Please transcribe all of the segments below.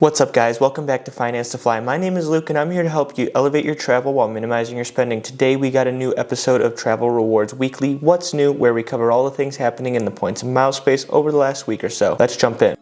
What's up guys, welcome back to Finance to Fly. My name is Luke and I'm here to help you elevate your travel while minimizing your spending. Today we got a new episode of Travel Rewards Weekly, What's New, where we cover all the things happening in the points and miles space over the last week or so. Let's jump in.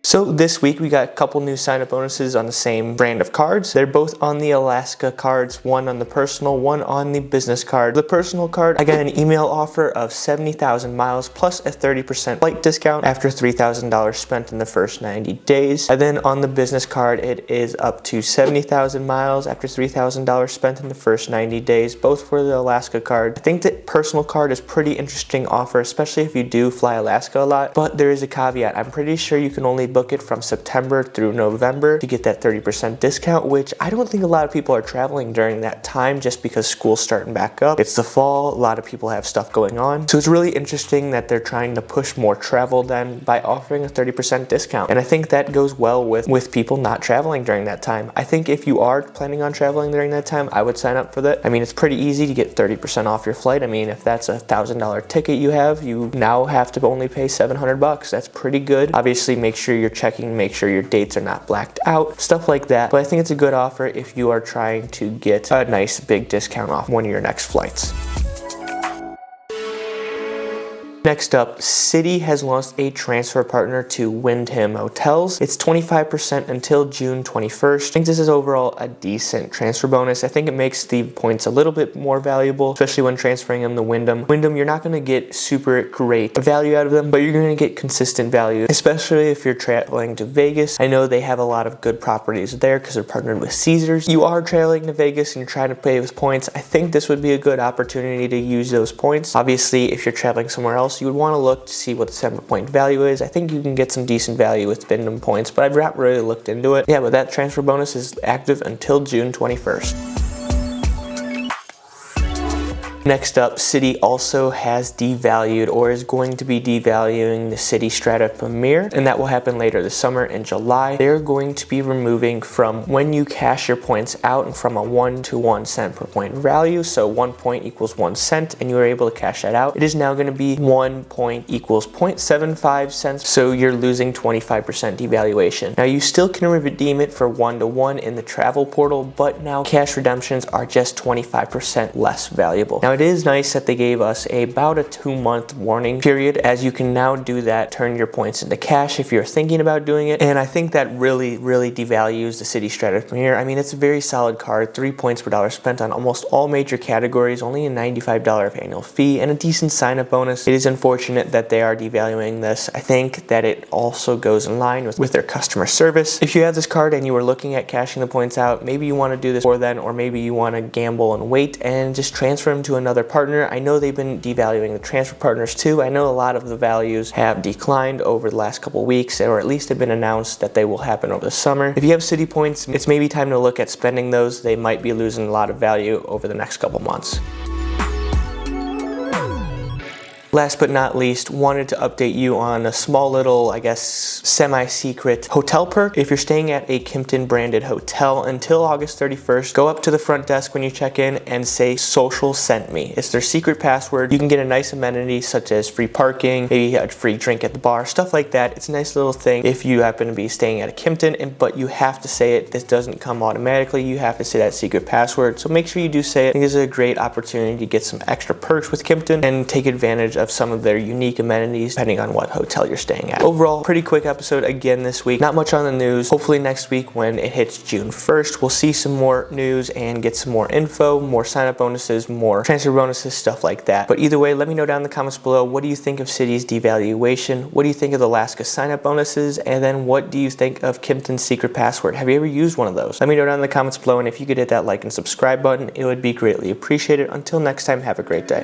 So this week we got a couple new sign-up bonuses on the same brand of cards. They're both on the Alaska cards, one on the personal, one on the business card. The personal card, I got an email offer of 70,000 miles plus a 30% flight discount after $3,000 spent in the first 90 days. And then on the business card, it is up to 70,000 miles after $3,000 spent in the first 90 days, both for the Alaska card. I think that personal card is pretty interesting offer, especially if you do fly Alaska a lot, but there is a caveat. I'm pretty sure you can only book it from September through November to get that 30% discount, which I don't think a lot of people are traveling during that time just because school's starting back up. It's the fall, a lot of people have stuff going on. So it's really interesting that they're trying to push more travel then by offering a 30% discount. And I think that goes well with people not traveling during that time. I think if you are planning on traveling during that time, I would sign up for that. I mean, it's pretty easy to get 30% off your flight. I mean, if that's a $1,000 ticket you now have to only pay $700. That's pretty good. Obviously, make sure you're checking, make sure your dates are not blacked out, stuff like that. But I think it's a good offer if you are trying to get a nice big discount off one of your next flights. Next up, Citi has launched a transfer partner to Wyndham Hotels. It's 25% until June 21st. I think this is overall a decent transfer bonus. I think it makes the points a little bit more valuable, especially when transferring them to Wyndham. Wyndham, you're not going to get super great value out of them, but you're going to get consistent value, especially if you're traveling to Vegas. I know they have a lot of good properties there because they're partnered with Caesars. You are traveling to Vegas and you're trying to pay with points. I think this would be a good opportunity to use those points. Obviously, if you're traveling somewhere else, you would want to look to see what the 7-point value is. I think you can get some decent value with Wyndham points, but I've not really looked into it. Yeah, but that transfer bonus is active until June 21st. Next up, Citi also has devalued or is going to be devaluing the Citi Strata Premier, and that will happen later this summer in July. They're going to be removing from when you cash your points out and from a 1 to 1 cent per point value. So 1 point equals 1 cent and you are able to cash that out. It is now going to be 1 point equals 0.75 cents. So you're losing 25% devaluation. Now you still can redeem it for 1 to 1 in the travel portal, but now cash redemptions are just 25% less valuable. Now it is nice that they gave us about a 2-month warning period, as you can now do that, turn your points into cash if you're thinking about doing it. And I think that really devalues the Citi Strata Premier. I mean, it's a very solid card, 3 points per dollar spent on almost all major categories, only a $95 annual fee, and a decent sign-up bonus. It is unfortunate that they are devaluing this. I think that it also goes in line with their customer service. If you have this card and you were looking at cashing the points out, maybe you want to do this before then, or maybe you want to gamble and wait and just transfer them to another partner. I know they've been devaluing the transfer partners too. I know a lot of the values have declined over the last couple weeks, or at least have been announced that they will happen over the summer. If you have Citi points, it's maybe time to look at spending those. They might be losing a lot of value over the next couple months. Last but not least, wanted to update you on a small little, I guess, semi-secret hotel perk. If you're staying at a Kimpton branded hotel until August 31st, go up to the front desk when you check in and say "Social sent me." It's their secret password. You can get a nice amenity such as free parking, maybe a free drink at the bar, stuff like that. It's a nice little thing if you happen to be staying at a Kimpton, but you have to say it. This doesn't come automatically. You have to say that secret password. So make sure you do say it. I think this is a great opportunity to get some extra perks with Kimpton and take advantage of some of their unique amenities depending on what hotel you're staying at. Overall, pretty quick episode again this week. Not much on the news. Hopefully next week when it hits June 1st, we'll see some more news and get some more info, more sign-up bonuses, more transfer bonuses, stuff like that. But either way, let me know down in the comments below, what do you think of Citi's devaluation? What do you think of the Alaska sign-up bonuses? And then what do you think of Kimpton's secret password? Have you ever used one of those? Let me know down in the comments below, and if you could hit that like and subscribe button, it would be greatly appreciated. Until next time, have a great day.